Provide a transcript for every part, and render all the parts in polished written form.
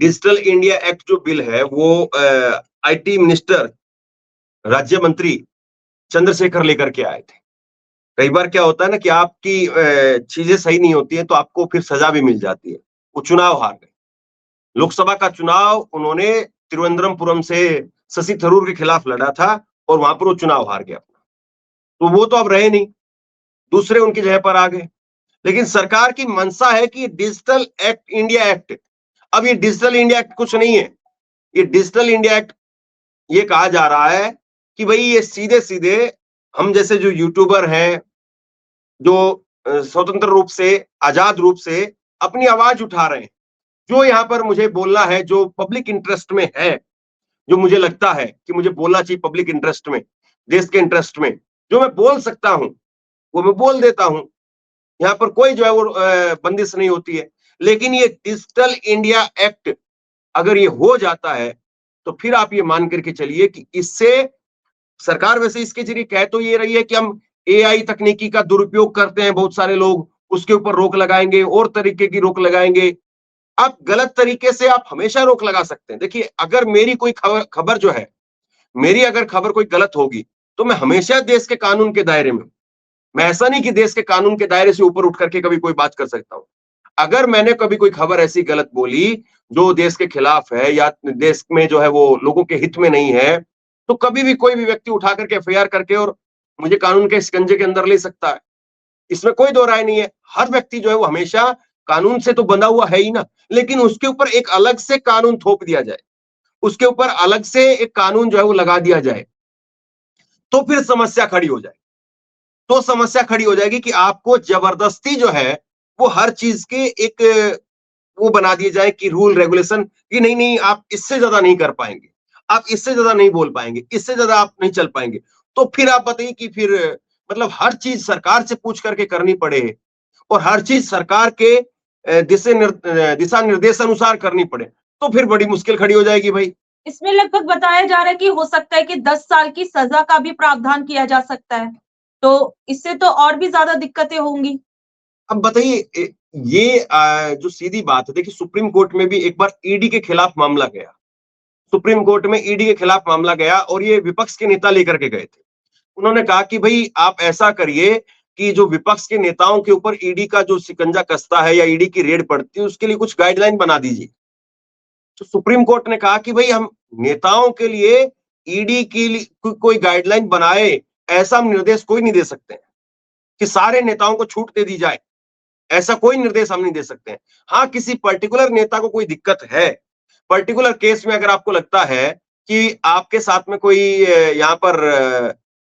Digital India act जो bill है वो आईटी मिनिस्टर राज्य मंत्री चंद्रशेखर लेकर के आए थे। कई बार क्या होता है ना कि आपकी चीजें सही नहीं होती है तो आपको फिर सजा भी मिल जाती है। वो चुनाव हार गए। लोकसभा का चुनाव उन्होंने तिरुवनंतपुरम से शशि थरूर के खिलाफ लड़ा था और वहां पर वो चुनाव हार गया। तो वो तो अब रहे नहीं, दूसरे उनकी जगह पर आ गए। लेकिन सरकार की मंशा है कि डिजिटल एक्ट इंडिया एक्ट, अब ये डिजिटल इंडिया एक्ट कुछ नहीं है। ये डिजिटल इंडिया एक्ट ये कहा जा रहा है कि भाई ये सीधे सीधे हम जैसे जो यूट्यूबर हैं, जो स्वतंत्र रूप से, आजाद रूप से अपनी आवाज उठा रहे हैं, जो यहाँ पर मुझे बोलना है, जो पब्लिक इंटरेस्ट में है, जो मुझे लगता है कि मुझे बोलना चाहिए पब्लिक इंटरेस्ट में, देश के इंटरेस्ट में, जो मैं बोल सकता हूं वो मैं बोल देता हूं। यहाँ पर कोई जो है वो बंदिश नहीं होती है। लेकिन ये डिजिटल इंडिया एक्ट अगर ये हो जाता है तो फिर आप ये मान करके चलिए कि इससे सरकार वैसे इसके जरिए कह तो ये रही है कि हम एआई तकनीकी का दुरुपयोग करते हैं बहुत सारे लोग, उसके ऊपर रोक लगाएंगे और तरीके की रोक लगाएंगे। आप गलत तरीके से आप हमेशा रोक लगा सकते हैं। देखिए, अगर मेरी कोई खबर जो है, मेरी अगर खबर कोई गलत होगी तो मैं हमेशा देश के कानून के दायरे में, मैं ऐसा नहीं कि देश के कानून के दायरे से ऊपर उठ करके कभी कोई बात कर सकता हूं। अगर मैंने कभी कोई खबर ऐसी गलत बोली जो देश के खिलाफ है या देश में जो है वो लोगों के हित में नहीं है, तो कभी भी कोई भी व्यक्ति उठा करके एफआईआर करके और मुझे कानून के शिकंजे के अंदर ले सकता है। इसमें कोई दो राय नहीं है। हर व्यक्ति जो है वो हमेशा कानून से तो बंधा हुआ है ही ना, लेकिन उसके ऊपर एक अलग से कानून थोप दिया जाए, उसके ऊपर अलग से एक कानून जो है वो लगा दिया जाए, तो फिर समस्या खड़ी हो जाए। तो समस्या खड़ी हो जाएगी कि आपको जबरदस्ती जो है वो हर चीज के एक वो बना दिए जाए कि रूल रेगुलेशन कि नहीं नहीं आप इससे ज्यादा नहीं कर पाएंगे, आप इससे ज्यादा नहीं बोल पाएंगे, इससे ज्यादा आप नहीं चल पाएंगे। तो फिर आप बताइए कि फिर मतलब हर चीज सरकार से पूछ करके करनी पड़े और हर चीज सरकार के दिशा निर्देश अनुसार करनी पड़े, तो फिर बड़ी मुश्किल खड़ी हो जाएगी भाई। इसमें लगभग बताया जा रहा है कि हो सकता है कि 10 साल की सजा का भी प्रावधान किया जा सकता है। तो इससे तो और भी ज्यादा दिक्कतें होंगी। अब बताइए ये जो सीधी बात है, देखिए सुप्रीम कोर्ट में भी एक बार ईडी के खिलाफ मामला गया, सुप्रीम कोर्ट में ईडी के खिलाफ मामला गया और ये विपक्ष के नेता लेकर के गए थे। उन्होंने कहा कि भाई आप ऐसा करिए कि जो विपक्ष के नेताओं के ऊपर ईडी का जो शिकंजा कसता है या ईडी की रेड पड़ती है उसके लिए कुछ गाइडलाइन बना दीजिए। तो सुप्रीम कोर्ट ने कहा कि भाई हम नेताओं के लिए ईडी की कोई गाइडलाइन बनाए, ऐसा हम निर्देश कोई नहीं दे सकते हैं कि सारे नेताओं को छूट दे दी जाए, ऐसा कोई निर्देश हम नहीं दे सकते हैं। हाँ, किसी पर्टिकुलर नेता को कोई दिक्कत है, पर्टिकुलर केस में अगर आपको लगता है कि आपके साथ में कोई यहाँ पर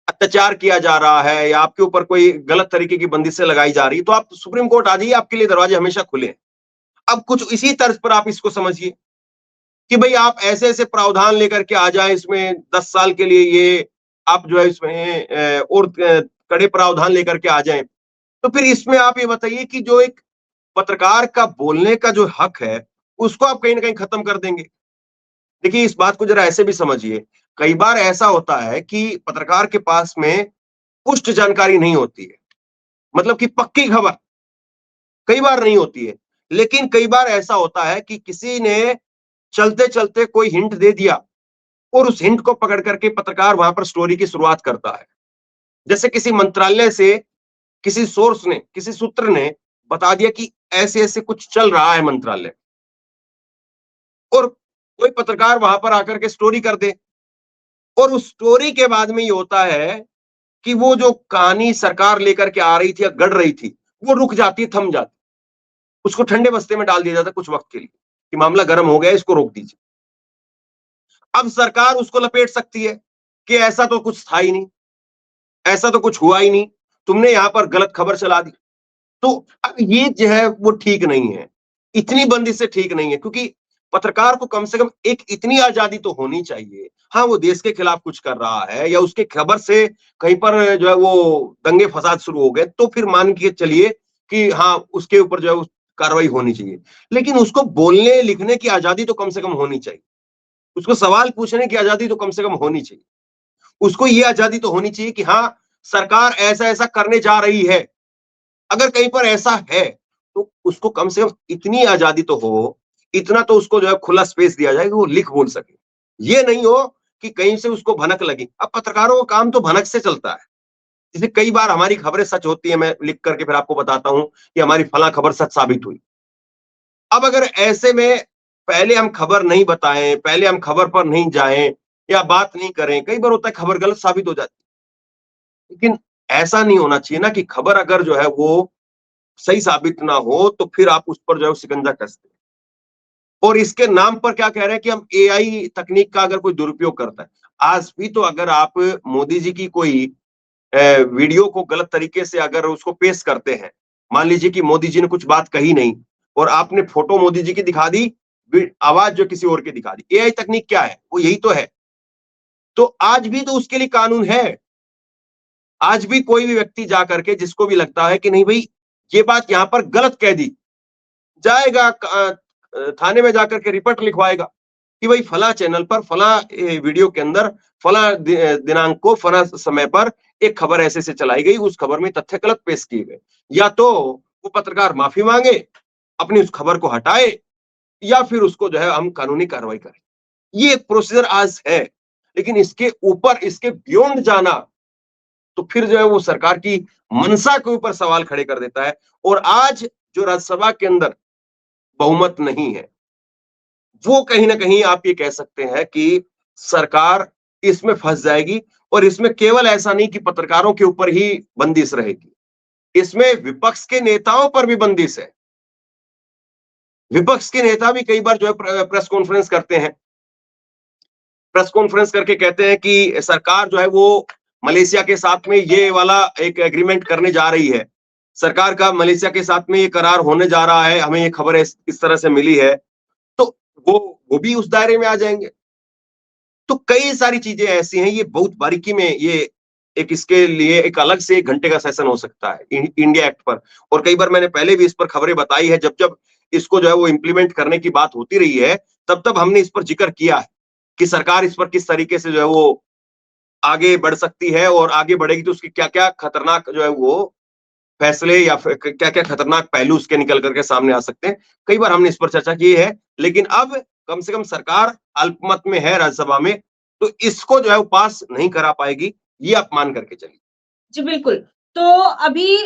अत्याचार किया जा रहा है या आपके ऊपर कोई गलत तरीके की बंदिशें लगाई जा रही है, तो आप सुप्रीम कोर्ट आ जाइए, आपके लिए दरवाजे हमेशा खुले हैं। अब कुछ इसी तर्ज पर आप इसको समझिए कि भाई आप ऐसे ऐसे प्रावधान लेकर के आ जाए इसमें 10 साल के लिए, ये आप जो है इसमें और कड़े प्रावधान लेकर के आ जाएं। तो फिर इसमें आप ये बताइए कि जो एक पत्रकार का बोलने का जो हक है उसको आप कहीं ना कहीं खत्म कर देंगे। देखिए, इस बात को जरा ऐसे भी समझिए, कई बार ऐसा होता है कि पत्रकार के पास में पुष्ट जानकारी नहीं होती है, मतलब कि पक्की खबर कई बार नहीं होती है। लेकिन कई बार ऐसा होता है कि किसी ने चलते चलते कोई हिंट दे दिया और उस हिंट को पकड़ करके पत्रकार वहां पर स्टोरी की शुरुआत करता है। जैसे किसी मंत्रालय से किसी सोर्स ने, किसी सूत्र ने बता दिया कि ऐसे ऐसे कुछ चल रहा है मंत्रालय, और कोई पत्रकार वहां पर आकर के स्टोरी कर दे, और उस स्टोरी के बाद में ये होता है कि वो जो कहानी सरकार लेकर के आ रही थी या गढ़ रही थी वो रुक जाती, थम जाती, उसको ठंडे बस्ते में डाल दिया जाता कुछ वक्त के लिए कि मामला गर्म हो गया, इसको रोक दीजिए। अब सरकार उसको लपेट सकती है कि ऐसा तो कुछ था ही नहीं, ऐसा तो कुछ हुआ ही नहीं, तुमने यहां पर गलत खबर चला दी। तो अब ये जो है वो ठीक नहीं है, इतनी बंदी से ठीक नहीं है, क्योंकि पत्रकार को कम से कम एक इतनी आजादी तो होनी चाहिए। हाँ, वो देश के खिलाफ कुछ कर रहा है या उसके खबर से कहीं पर जो है वो दंगे फसाद शुरू हो गए, तो फिर मान के चलिए कि हाँ उसके ऊपर जो है कार्रवाई होनी चाहिए। लेकिन उसको बोलने लिखने की आजादी तो कम से कम होनी चाहिए, उसको सवाल पूछने की आजादी तो कम से कम होनी चाहिए, उसको ये आजादी तो होनी चाहिए कि हाँ सरकार ऐसा ऐसा करने जा रही है। अगर कहीं पर ऐसा है तो उसको कम से कम इतनी आजादी तो हो इतना तो उसको जो है खुला स्पेस दिया जाए कि वो लिख बोल सके। ये नहीं हो कि कहीं से उसको भनक लगी। अब पत्रकारों का काम तो भनक से चलता है। जैसे कई बार हमारी खबरें सच होती है, मैं लिख करके फिर आपको बताता हूं कि हमारी फला खबर सच साबित हुई। अब अगर ऐसे में पहले हम खबर नहीं बताएं, पहले हम खबर पर नहीं जाएं या बात नहीं करें, कई बार होता है खबर गलत साबित हो जाती है। लेकिन ऐसा नहीं होना चाहिए ना कि खबर अगर जो है वो सही साबित ना हो तो फिर आप उस पर जो है शिकंजा कसते हैं। और इसके नाम पर क्या कह रहे हैं कि हम एआई तकनीक का अगर कोई दुरुपयोग करता है। आज भी तो अगर आप मोदी जी की कोई वीडियो को गलत तरीके से अगर उसको पेश करते हैं, मान लीजिए कि मोदी जी ने कुछ बात कही नहीं और आपने फोटो मोदी जी की दिखा दी, आवाज जो किसी और की दिखा दी। एआई तकनीक क्या है? वो यही तो है। तो आज भी तो उसके लिए कानून है। आज भी कोई भी व्यक्ति जा करके जिसको भी लगता है कि नहीं भाई ये बात यहां पर गलत कह दी, जाएगा थाने में जाकर के रिपोर्ट लिखवाएगा कि भाई फला चैनल पर फला वीडियो के अंदर फला दिनांक को फला समय पर एक खबर ऐसे से चलाई गई, उस खबर में तथ्य गलत पेश किए गए। या तो वो पत्रकार माफी मांगे, अपनी उस खबर को हटाए, या फिर उसको जो है हम कानूनी कार्रवाई करें। ये एक प्रोसीजर आज है। लेकिन इसके ऊपर, इसके बियॉन्ड जाना तो फिर जो है वो सरकार की मंशा के ऊपर सवाल खड़े कर देता है। और आज जो राज्यसभा के अंदर बहुमत नहीं है, वो कहीं ना कहीं आप ये कह सकते हैं कि सरकार इसमें फंस जाएगी। और इसमें केवल ऐसा नहीं कि पत्रकारों के ऊपर ही बंदिश रहेगी, इसमें विपक्ष के नेताओं पर भी बंदिश है। विपक्ष के नेता भी कई बार जो है प्रेस कॉन्फ्रेंस करते हैं, प्रेस कॉन्फ्रेंस करके कहते हैं कि सरकार जो है वो मलेशिया के साथ में ये वाला एक एग्रीमेंट करने जा रही है, सरकार का मलेशिया के साथ में ये करार होने जा रहा है, हमें ये खबर इस तरह से मिली है। तो वो भी उस दायरे में आ जाएंगे। तो कई सारी चीजें ऐसी हैं, ये बहुत बारीकी में ये एक इसके लिए एक अलग से 1 घंटे का सेशन हो सकता है इंडिया एक्ट पर। और कई बार मैंने पहले भी इस पर खबरें बताई है, जब जब इसको जो है वो इंप्लीमेंट करने की बात होती रही है, तब तब हमने इस पर जिक्र किया है कि सरकार इस पर किस तरीके से जो है वो आगे बढ़ सकती है, और आगे बढ़ेगी तो उसकी क्या-क्या खतरनाक जो है वो फैसले या फिर क्या-क्या खतरनाक पहलू उसके निकल करके सामने आ सकते हैं। कई बार हमने इस पर चर्चा की है, लेकिन अब कम से कम सरकार अल्पमत में है राज्यसभा में, तो इसको जो है वो पास नहीं करा पाएगी, ये आप मान करके चलिए। जी, बिल्कुल। तो अभी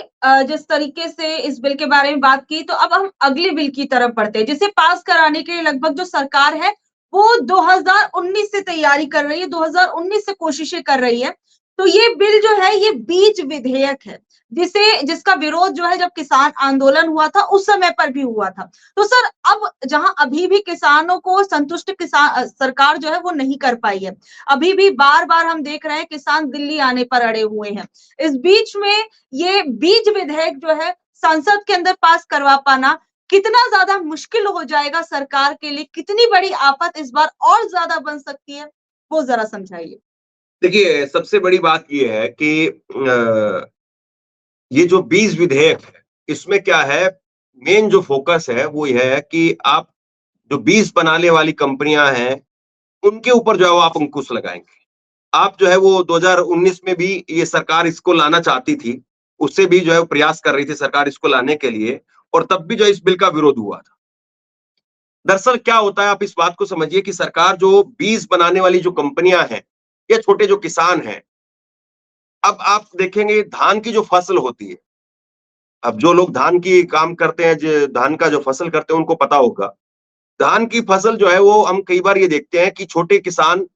जिस तरीके से इस बिल के बारे में बात की, तो अब हम अगले बिल की तरफ बढ़ते हैं, जिसे पास कराने के लिए लगभग जो सरकार है, वो 2019 से तैयारी कर रही है, 2019 से कोशिशें कर रही है। तो ये बिल जो है, ये बीज विधेयक है, जिसका विरोध जो है जब किसान आंदोलन हुआ था, उस समय पर भी हुआ था। तो सर, अब जहां अभी भी किसानों को संतुष्ट सरकार जो है वो नहीं कर पाई है। अभी भी बार-बार हम देख रहे हैं किसान दिल्ली आने पर अड़े हुए हैं। इस बीच में ये बीज विधेयक जो है संसद के अंदर पास करवा पाना कितना ज्यादा मुश्किल हो जाएगा सरकार के लिए, कितनी बड़ी आफत इस बार और ज्यादा बन सकती है, वो जरा समझाइए। देखिए, सबसे बड़ी बात ये है कि ये जो बीज विधेयक है, इसमें क्या है, मेन जो फोकस है वो ये है कि आप जो बीज बनाने वाली कंपनियां हैं, उनके ऊपर जो है वो आप अंकुश लगाएंगे। आप जो है वो 2019 में भी ये सरकार इसको लाना चाहती थी, उससे भी जो है प्रयास कर रही थी सरकार इसको लाने के लिए, और तब भी जो है इस बिल का विरोध हुआ था। दरअसल क्या होता है, आप इस बात को समझिए कि सरकार जो बीज बनाने वाली जो कंपनियां हैं, या छोटे जो किसान हैं, अब आप देखेंगे धान की जो फसल होती है, अब जो लोग धान की काम करते हैं, जो धान का जो फसल करते हैं उनको पता होगा। धान की फसल जो है वो हम कई बार ये देखते हैं कि छोटे किसान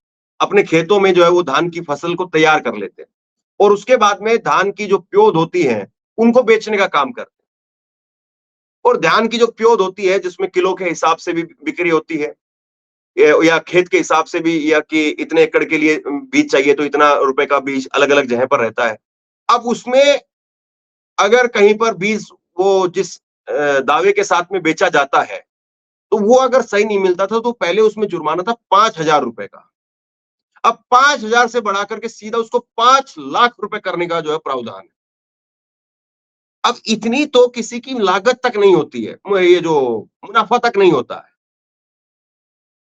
अपने खेतों में जो है वो धान की फसल को तैयार कर लेते हैं, और उसके बाद में धान की जो प्योद होती है उनको बेचने का काम करते हैं। और धान की जो प्योद होती है, जिसमें किलो के हिसाब से भी बिक्री होती है, या खेत के हिसाब से भी, या कि इतने एकड़ के लिए बीज चाहिए तो इतना रुपए का बीज अलग अलग जगह पर रहता है। अब उसमें अगर कहीं पर बीज वो जिस दावे के साथ में बेचा जाता है, तो वो अगर सही नहीं मिलता था तो पहले उसमें जुर्माना था 5,000 रुपए का। अब 5,000 से बढ़ा करके सीधा उसको 5 लाख रुपए करने का जो है प्रावधान है। अब इतनी तो किसी की लागत तक नहीं होती है, ये जो मुनाफा तक नहीं होता है।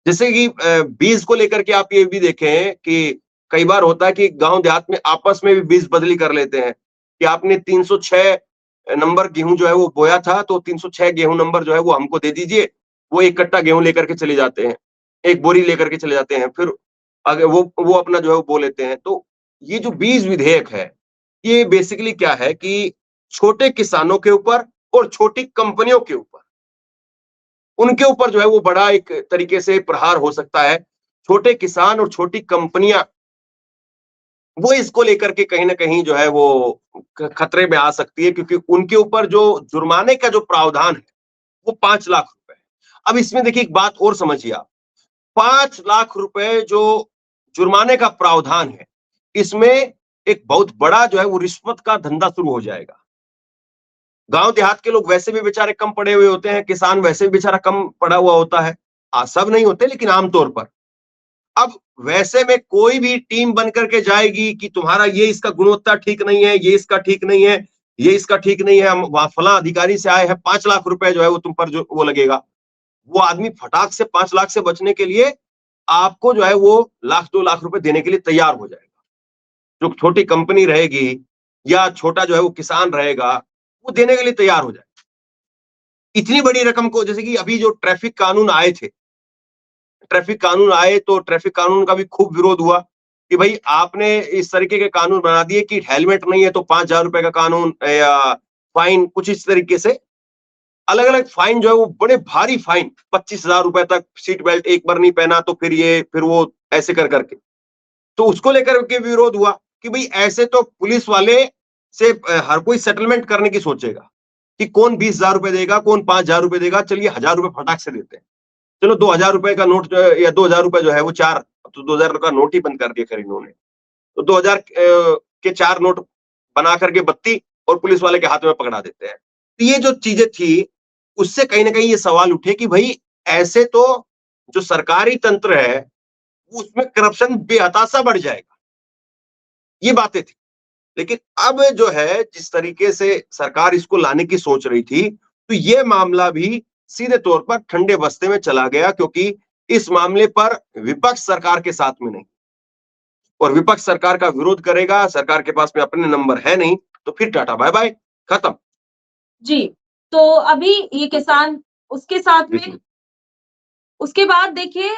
जैसे कि बीज को लेकर के आप ये भी देखें कि कई बार होता है कि गांव देहात में आपस में भी बीज बदली कर लेते हैं कि आपने 306 नंबर गेहूं जो है वो बोया था, तो 306 गेहूं नंबर जो है वो हमको दे दीजिए, वो एक कट्टा गेहूं लेकर के चले जाते हैं, एक बोरी लेकर के चले जाते हैं, फिर अगर वो अपना जो है वो बो लेते हैं। तो ये जो बीज विधेयक है, ये बेसिकली क्या है कि छोटे किसानों के ऊपर और छोटी कंपनियों के ऊपर, उनके ऊपर जो है वो बड़ा एक तरीके से प्रहार हो सकता है। छोटे किसान और छोटी कंपनियां वो इसको लेकर के कहीं ना कहीं जो है वो खतरे में आ सकती है, क्योंकि उनके ऊपर जो जुर्माने का जो प्रावधान है वो 5 लाख रुपए है। अब इसमें देखिए एक बात और समझिए आप, 5 लाख रुपए जो जुर्माने का प्रावधान है, इसमें एक बहुत बड़ा जो है वो रिश्वत का धंधा शुरू हो जाएगा। गांव देहात के लोग वैसे भी बेचारे कम पड़े हुए होते हैं, किसान वैसे भी बेचारा कम पड़ा हुआ होता है। सब नहीं होते लेकिन आमतौर पर। अब वैसे में कोई भी टीम बन करके जाएगी कि तुम्हारा ये इसका गुणवत्ता ठीक नहीं है, ये इसका ठीक नहीं है, ये इसका ठीक नहीं है, हम वहां फला अधिकारी से आए हैं, 5 लाख रुपए जो है वो तुम पर जो वो लगेगा। वो आदमी फटाक से 5 लाख से बचने के लिए आपको जो है वो 1 लाख 2 लाख रुपए देने के लिए तैयार हो जाएगा। जो छोटी कंपनी रहेगी या छोटा जो है वो किसान रहेगा, वो देने के लिए तैयार हो जाएगा। इतनी बड़ी रकम को, जैसे कि अभी जो ट्रैफिक कानून आए थे, ट्रैफिक कानून आए तो ट्रैफिक कानून का भी खूब विरोध हुआ कि भाई आपने इस तरीके के कानून बना दिए कि हेलमेट नहीं है तो 5,000 रुपए का कानून या फाइन, कुछ इस तरीके से अलग अलग फाइन जो है वो बड़े भारी फाइन, 25,000 रुपए तक, सीट बेल्ट एक बार नहीं पहना तो फिर ये फिर वो, ऐसे कर करके। तो उसको लेकर के विरोध हुआ कि भाई ऐसे तो पुलिस वाले से हर कोई सेटलमेंट करने की सोचेगा कि कौन 20,000 रुपए देगा, कौन 5,000 रुपए देगा, चलिए 1,000 रुपए फटाक से देते हैं। चलो 2,000 रुपए का नोट जो है, या 2,000 रुपए जो है वो चार, तो 2,000 का नोट ही बंद कर दिया खैर इन्होंने। तो 2,000 के 4 नोट बना करके बत्ती और पुलिस वाले के हाथ में पकड़ा देते हैं। तो ये जो चीजें थी, उससे कहीं ना कहीं ये सवाल उठे कि भाई ऐसे तो जो सरकारी तंत्र है उसमें करप्शन बेहताशा बढ़ जाएगा। ये बातें थी। लेकिन अब जो है जिस तरीके से सरकार इसको लाने की सोच रही थी, तो ये मामला भी सीधे तौर पर ठंडे बस्ते में चला गया, क्योंकि इस मामले पर विपक्ष सरकार के साथ में नहीं, और विपक्ष सरकार का विरोध करेगा, सरकार के पास में अपने नंबर है नहीं, तो फिर टाटा बाय बाय, खत्म। जी, तो अभी ये किसान उसके साथ में जी उसके बाद देखिए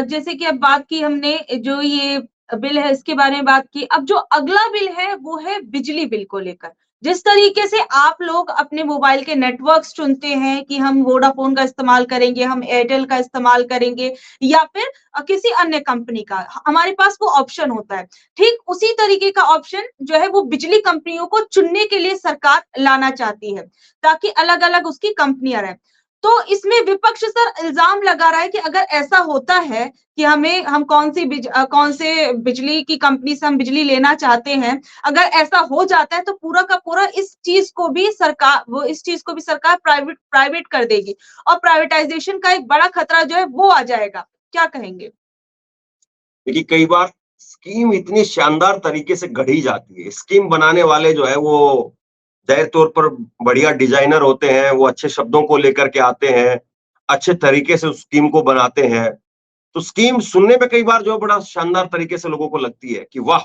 जैसे कि अब बात की हमने जो ये बिल है इसके बारे में बात की। अब जो अगला बिल है वो है बिजली बिल को लेकर। जिस तरीके से आप लोग अपने मोबाइल के नेटवर्क्स चुनते हैं कि हम वोडाफ़ोन का इस्तेमाल करेंगे, हम एयरटेल का इस्तेमाल करेंगे या फिर किसी अन्य कंपनी का, हमारे पास वो ऑप्शन होता है। ठीक उसी तरीके का ऑप्शन जो है वो बिजली कंपनियों को चुनने के लिए सरकार लाना चाहती है, ताकि अलग-अलग उसकी कंपनियाँ रहें। तो इसमें विपक्ष सर इल्ज़ाम लगा रहा है कि अगर ऐसा होता है कि हम कौन से बिजली की कंपनी से हम बिजली लेना चाहते हैं, अगर ऐसा हो जाता है तो पूरा का पूरा इस चीज़ को भी सरकार प्राइवेट प्राइवेट कर देगी और प्राइवेटाइज़ेशन का एक बड़ा खतरा जो है वो आ जाएगा। क्या कहेंगे? देखिए, कई बार स्कीम इतनी शानदार तरीके से गढ़ी जाती है, स्कीम बनाने वाले जो है वो जाहिर तौर पर बढ़िया डिजाइनर होते हैं, वो अच्छे शब्दों को लेकर के आते हैं, अच्छे तरीके से उस स्कीम को बनाते हैं। तो स्कीम सुनने में कई बार जो है बड़ा शानदार तरीके से लोगों को लगती है कि वाह!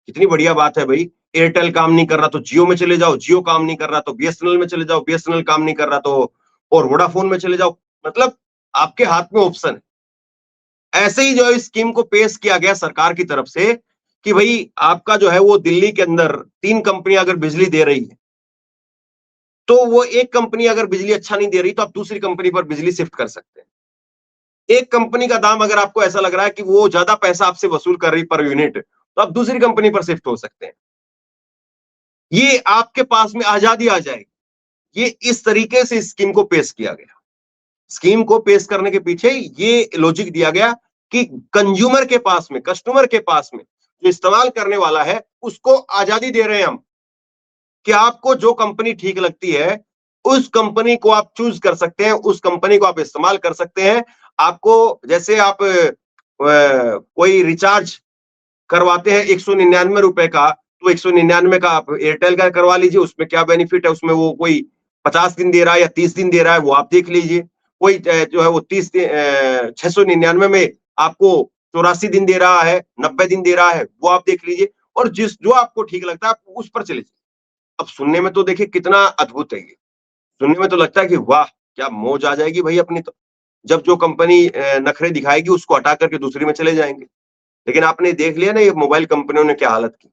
कितनी बढ़िया बात है भई, एयरटेल काम नहीं कर रहा तो जियो में चले जाओ, जियो काम नहीं कर रहा तो बीएसएनएल में चले जाओ, बीएसएनएल काम नहीं कर रहा तो और वोडाफ़ोन में चले जाओ। मतलब आपके हाथ में ऑप्शन है। ऐसे ही जो है स्कीम को पेश किया गया सरकार की तरफ से कि भई आपका जो है वो दिल्ली के अंदर 3 कंपनियां अगर बिजली दे रही है, तो वो एक कंपनी अगर बिजली अच्छा नहीं दे रही तो आप दूसरी कंपनी पर बिजली शिफ्ट कर सकते हैं। एक कंपनी का दाम अगर आपको ऐसा लग रहा है कि वो ज्यादा पैसा आपसे वसूल कर रही पर यूनिट, तो आप दूसरी कंपनी पर शिफ्ट हो सकते हैं। ये आपके पास में आजादी आ जाएगी। ये इस तरीके से स्कीम को पेश किया गया। स्कीम को पेश करने के पीछे ये लॉजिक दिया गया कि कंज्यूमर के पास में, कस्टमर के पास में जो इस्तेमाल करने वाला है, उसको आजादी दे रहे हैं हम कि आपको जो कंपनी ठीक लगती है, उस कंपनी को आप चूज कर सकते हैं, उस कंपनी को आप इस्तेमाल कर सकते हैं। आपको जैसे आप कोई रिचार्ज करवाते हैं 199 रुपए का, तो 199 का आप एयरटेल का करवा लीजिए, उसमें क्या बेनिफिट है, उसमें वो कोई 50 दिन दे रहा है या 30 दिन दे रहा है, वो आप देख लीजिए। कोई जो है वो 699 में आपको 84 दिन दे रहा है, 90 दिन दे रहा है, वो आप देख लीजिए, और जो आपको ठीक लगता है आप उस पर चले जाइए। अब सुनने में तो देखिए कितना अद्भुत है ये, सुनने में तो लगता है कि वाह! क्या मौज आ जाएगी भाई अपनी तो। जब जो कंपनी नखरे दिखाएगी उसको हटा करके दूसरी में चले जाएंगे। लेकिन आपने देख लिया ना ये मोबाइल कंपनियों ने क्या हालत की।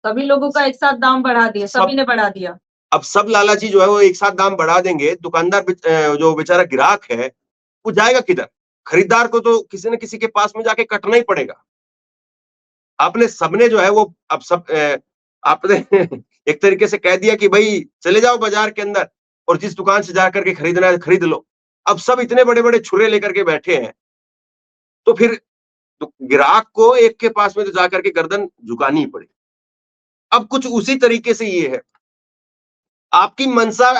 सभी लोगों का एक साथ दाम बढ़ा दिया, सभी ने बढ़ा दिया। अब सब लालची जो है वो एक साथ दाम बढ़ा देंगे, दुकानदार जो बेचारा ग्राहक है वो जाएगा किधर? खरीदार को तो किसी न किसी के पास में जाके कटना ही पड़ेगा। आपने सबने जो है वो अब सब आपने एक तरीके से कह दिया कि भाई चले जाओ बाजार के अंदर और जिस दुकान से जाकर के खरीदना है खरीद लो। अब सब इतने बड़े-बड़े छुरे लेकर के बैठे हैं, तो फिर तो ग्राहक को एक के पास में तो जाकर के गर्दन झुकानी ही पड़ेगी। अब कुछ उसी तरीके से ये है। आपकी मंशा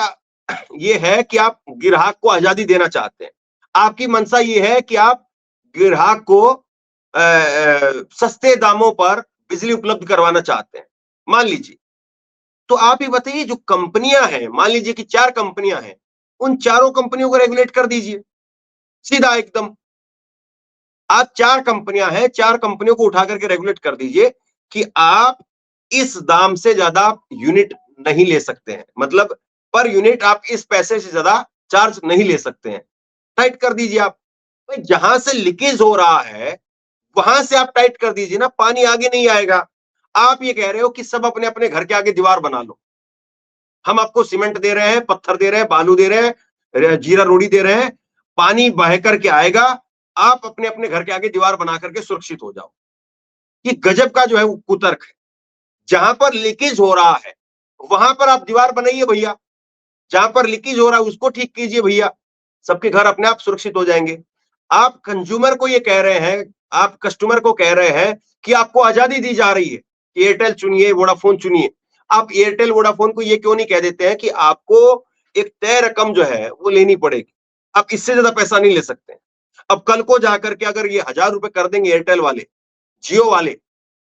ये है कि आप ग्राहक को आजादी देना चाहते हैं। आपकी मंशा ये है कि आप ग्राहक को सस्ते दामों पर बिजली उपलब्ध करवाना चाहते हैं। मान लीजिए, तो आप ये बताइए जो कंपनियां हैं, मान लीजिए कि 4 कंपनियां हैं, उन चारों कंपनियों को रेगुलेट कर दीजिए, सीधा एकदम। आप 4 कंपनियां हैं, 4 कंपनियों को उठा करके रेगुलेट कर दीजिए कि आप इस दाम से ज्यादा यूनिट नहीं ले सकते हैं, मतलब पर यूनिट आप इस पैसे से ज्यादा चार्ज नहीं ले सकते हैं। टाइट कर दीजिए आप। तो जहां से लीकेज हो रहा है वहां से आप टाइट कर दीजिए ना, पानी आगे नहीं आएगा। आप ये कह रहे हो कि सब अपने अपने घर के आगे दीवार बना लो। हम आपको सीमेंट दे रहे हैं, पत्थर दे रहे हैं, बालू दे रहे हैं, जीरा रोड़ी दे रहे हैं, पानी बह करके आएगा, आप अपने अपने घर के आगे दीवार बना करके सुरक्षित हो जाओ। ये गजब का जो है वो कुतर्क है। जहां पर लीकेज हो रहा है वहां पर आप दीवार बनाइए भैया, जहां पर लीकेज हो रहा है उसको ठीक कीजिए भैया, सबके घर अपने आप सुरक्षित हो जाएंगे। आप कंज्यूमर को ये कह रहे हैं, आप कस्टमर को कह रहे हैं कि आपको आजादी दी जा रही है, एयरटेल चुनिए, वोडाफोन चुनिए। आप एयरटेल वोडाफोन को ये क्यों नहीं कह देते हैं कि आपको एक तय रकम जो है वो लेनी पड़ेगी, आप इससे ज्यादा पैसा नहीं ले सकते। अब कल को जाकर के अगर ये 1000 रुपए कर देंगे एयरटेल वाले, जियो वाले,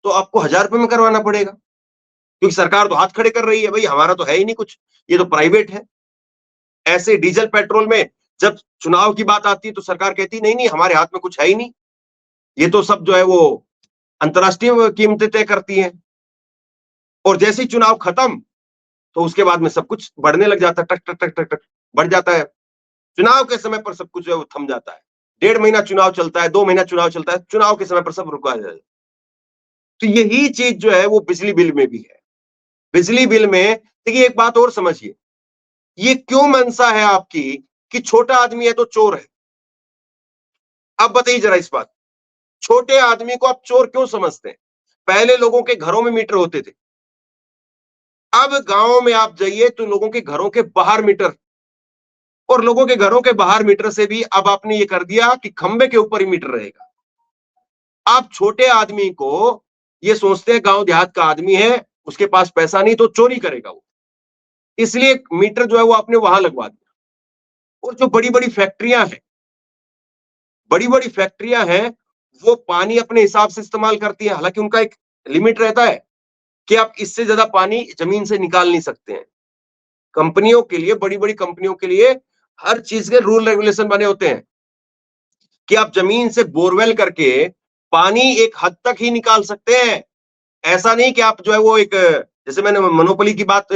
तो आपको 1000 रुपए में करवाना पड़ेगा, क्योंकि सरकार तो हाथ खड़े कर रही है, भाई हमारा तो है ही नहीं कुछ, ये तो प्राइवेट है। ऐसे डीजल पेट्रोल में जब चुनाव की बात आती है तो सरकार कहती नहीं नहीं हमारे हाथ में कुछ है ही नहीं, ये तो सब जो है वो अंतर्राष्ट्रीय कीमतें तय करती हैं। और जैसे ही चुनाव खत्म तो उसके बाद में सब कुछ बढ़ने लग जाता है, टक टक टक टक टक बढ़ जाता है। चुनाव के समय पर सब कुछ जो है वो थम जाता है। 1.5 महीना चुनाव चलता है, 2 महीना चुनाव चलता है, चुनाव के समय पर सब रुका जाता है। तो यही चीज जो है वो बिजली बिल में भी है। बिजली बिल में देखिए एक बात और समझिए, ये क्यों मंशा है आपकी कि छोटा आदमी है तो चोर है? अब बताइए जरा इस बात, छोटे आदमी को आप चोर क्यों समझते हैं? पहले लोगों के घरों में मीटर होते थे, अब गांव में आप जाइए तो लोगों के घरों के बाहर मीटर, और लोगों के घरों के बाहर मीटर से भी अब आपने ये कर दिया कि खंबे के ऊपर ही मीटर रहेगा। आप छोटे आदमी को ये सोचते हैं गांव देहात का आदमी है, उसके पास पैसा नहीं तो चोरी करेगा वो, इसलिए मीटर जो है वो आपने वहां लगवा दिया। और जो बड़ी बड़ी फैक्ट्रियां हैं, बड़ी बड़ी फैक्ट्रियां हैं, वो पानी अपने हिसाब से इस्तेमाल करती हैं, हालांकि उनका एक लिमिट रहता है कि आप इससे ज्यादा पानी जमीन से निकाल नहीं सकते हैं। कंपनियों के लिए, बड़ी बड़ी कंपनियों के लिए हर चीज के रूल रेगुलेशन बने होते हैं कि आप जमीन से बोरवेल करके पानी एक हद तक ही निकाल सकते हैं। ऐसा नहीं कि आप जो है वो एक, जैसे मैंने मोनोपोली की बात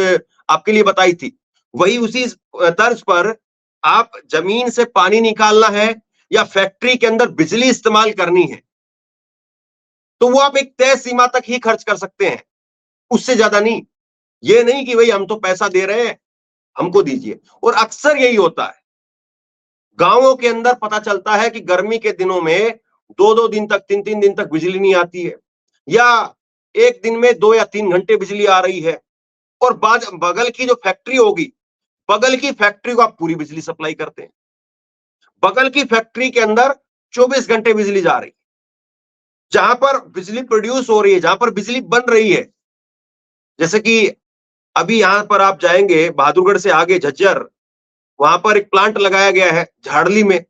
आपके लिए बताई थी, वही उसी तर्ज पर आप जमीन से पानी निकालना है या फैक्ट्री के अंदर बिजली इस्तेमाल करनी है तो वो आप एक तय सीमा तक ही खर्च कर सकते हैं, उससे ज्यादा नहीं। ये नहीं कि भाई हम तो पैसा दे रहे हैं हमको दीजिए। और अक्सर यही होता है, गांवों के अंदर पता चलता है कि गर्मी के दिनों में 2-2 दिन तक, 3-3 दिन तक बिजली नहीं आती है, या एक दिन में 2 या 3 घंटे बिजली आ रही है। और बाद बगल की जो फैक्ट्री होगी, बगल की फैक्ट्री को आप पूरी बिजली सप्लाई करते हैं, बगल की फैक्ट्री के अंदर 24 घंटे बिजली जा रही है। जहां पर बिजली प्रोड्यूस हो रही है, जहां पर बिजली बन रही है, जैसे कि अभी यहां पर आप जाएंगे बहादुरगढ़ से आगे झज्जर, वहां पर एक प्लांट लगाया गया है झाड़ली में,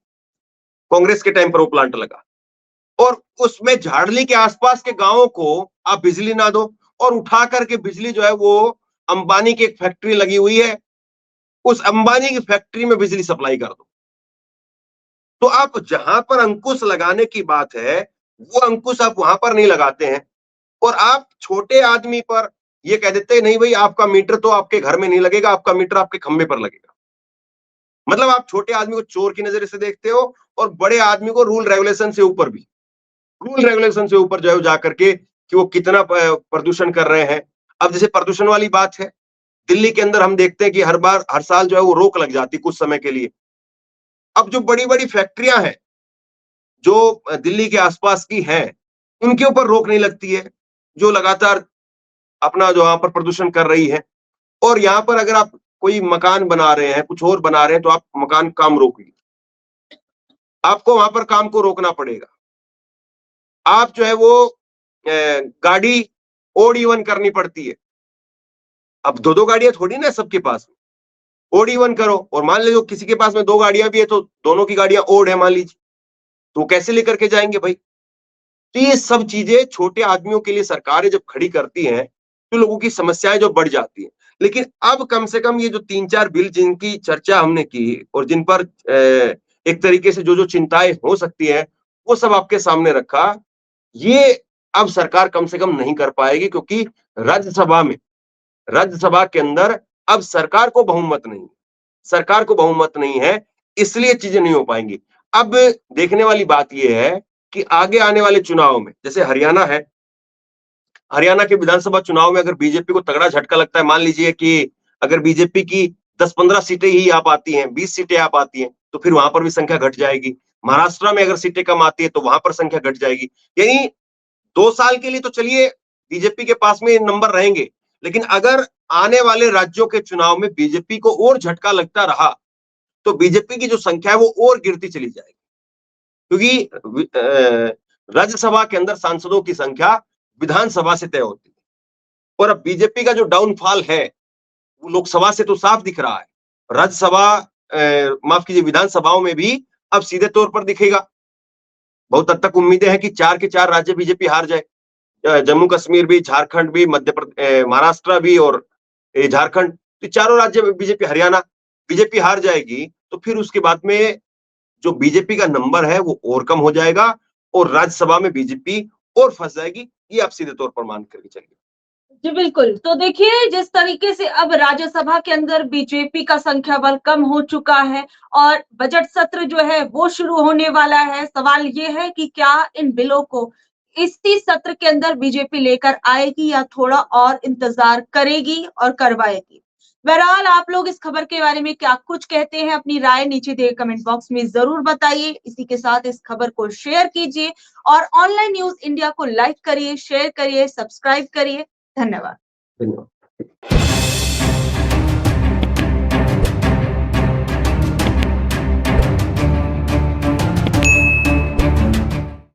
कांग्रेस के टाइम पर वो प्लांट लगा, और उसमें झाड़ली के आसपास के गांवों को आप बिजली ना दो और उठा करके बिजली जो है वो अंबानी की एक फैक्ट्री लगी हुई है, उस अंबानी की फैक्ट्री में बिजली सप्लाई कर दो। तो आप जहां पर अंकुश लगाने की बात है वो अंकुश आप वहां पर नहीं लगाते हैं, और आप छोटे आदमी पर ये कह देते हैं नहीं भाई आपका मीटर तो आपके घर में नहीं लगेगा, आपका मीटर आपके खंबे पर लगेगा। मतलब आप छोटे आदमी को चोर की नजर से देखते हो और बड़े आदमी को रूल रेगुलेशन से ऊपर भी, रूल रेगुलेशन से ऊपर जो है जाकर के कि वो कितना प्रदूषण कर रहे हैं। अब जैसे प्रदूषण वाली बात है, दिल्ली के अंदर हम देखते हैं कि हर साल जो है वो रोक लग जाती कुछ समय के लिए। अब जो बड़ी-बड़ी फैक्ट्रियां हैं, जो दिल्ली के आसपास की हैं, उनके ऊपर रोक नहीं लगती है, जो लगातार अपना जो वहां पर प्रदूषण कर रही है। और यहाँ पर अगर आप कोई मकान बना रहे हैं, कुछ और बना रहे हैं, तो आप मकान काम रोकिए। आपको वहां पर काम को रोकना पड़ेगा। आप जो है वो गाड़ी ओड इवन करनी पड़ती है। अब 2-2 गाड़ियां थोड़ी ना सबके पास। ओड इवन करो और मान लीजिए किसी के पास में 2 गाड़ियां भी है तो दोनों की गाड़ियां ओड है मान लीजिए। तो कैसे लेकर के जाएंगे भाई? तो ये सब चीजें छोटे आदमियों के लिए सरकारें जब खड़ी करती हैं, तो लोगों की समस्याएं जो बढ़ जाती हैं। लेकिन अब कम से कम ये जो 3-4 बिल जिनकी चर्चा हमने की और जिन पर एक तरीके से जो चिंताएं हो सकती हैं, वो सब आपके सामने रखा। ये अब सरकार कम से कम नहीं कर पाएगी क्योंकि राज्यसभा में, राज्यसभा के अंदर अब सरकार को बहुमत नहीं, सरकार को बहुमत नहीं है, इसलिए चीजें नहीं हो पाएंगी। अब देखने वाली बात यह है कि आगे आने वाले चुनाव में, जैसे हरियाणा है, हरियाणा के विधानसभा चुनाव में अगर बीजेपी को तगड़ा झटका लगता है, मान लीजिए कि अगर बीजेपी की 10-15 सीटें ही आ पाती हैं, 20 सीटें आ पाती हैं, तो फिर वहां पर भी संख्या घट जाएगी। महाराष्ट्र में अगर सीटें कम आती है तो वहां पर संख्या घट जाएगी। यानी 2 साल के लिए तो चलिए बीजेपी के पास में नंबर रहेंगे, लेकिन अगर आने वाले राज्यों के चुनाव में बीजेपी को और झटका लगता रहा, तो बीजेपी की जो संख्या है वो और गिरती चली जाएगी। क्योंकि राज्यसभा के अंदर सांसदों की संख्या विधानसभा से तय होती है और अब बीजेपी का जो डाउनफॉल है वो लोकसभा से तो साफ दिख रहा है, राज्यसभा माफ कीजिए विधानसभाओं में भी अब सीधे तौर पर दिखेगा। बहुत हद तक उम्मीदें हैं कि 4 के 4 राज्य बीजेपी हार जाए, जम्मू कश्मीर भी, झारखंड भी, महाराष्ट्र भी और झारखंड, तो चारों राज्य में बीजेपी, हरियाणा बीजेपी हार जाएगी, तो फिर उसके बाद में जो बीजेपी का नंबर है वो और कम हो जाएगा और राज्यसभा में बीजेपी और फंस जाएगी। ये आप सीधे तौर पर मान करके चलिए। जी बिल्कुल। तो देखिए जिस तरीके से अब राज्यसभा के अंदर बीजेपी का संख्या बल कम हो चुका है और बजट सत्र जो है वो शुरू होने वाला है। सवाल ये है कि क्या इन बिलों को इसी सत्र के अंदर बीजेपी लेकर आएगी या थोड़ा और इंतजार करेगी और करवाएगी। बहरहाल आप लोग इस खबर के बारे में क्या कुछ कहते हैं, अपनी राय नीचे दिए कमेंट बॉक्स में जरूर बताइए। इसी के साथ इस खबर को शेयर कीजिए और ऑनलाइन न्यूज इंडिया को लाइक करिए, शेयर करिए, सब्सक्राइब करिए। धन्यवाद। धन्यवाद।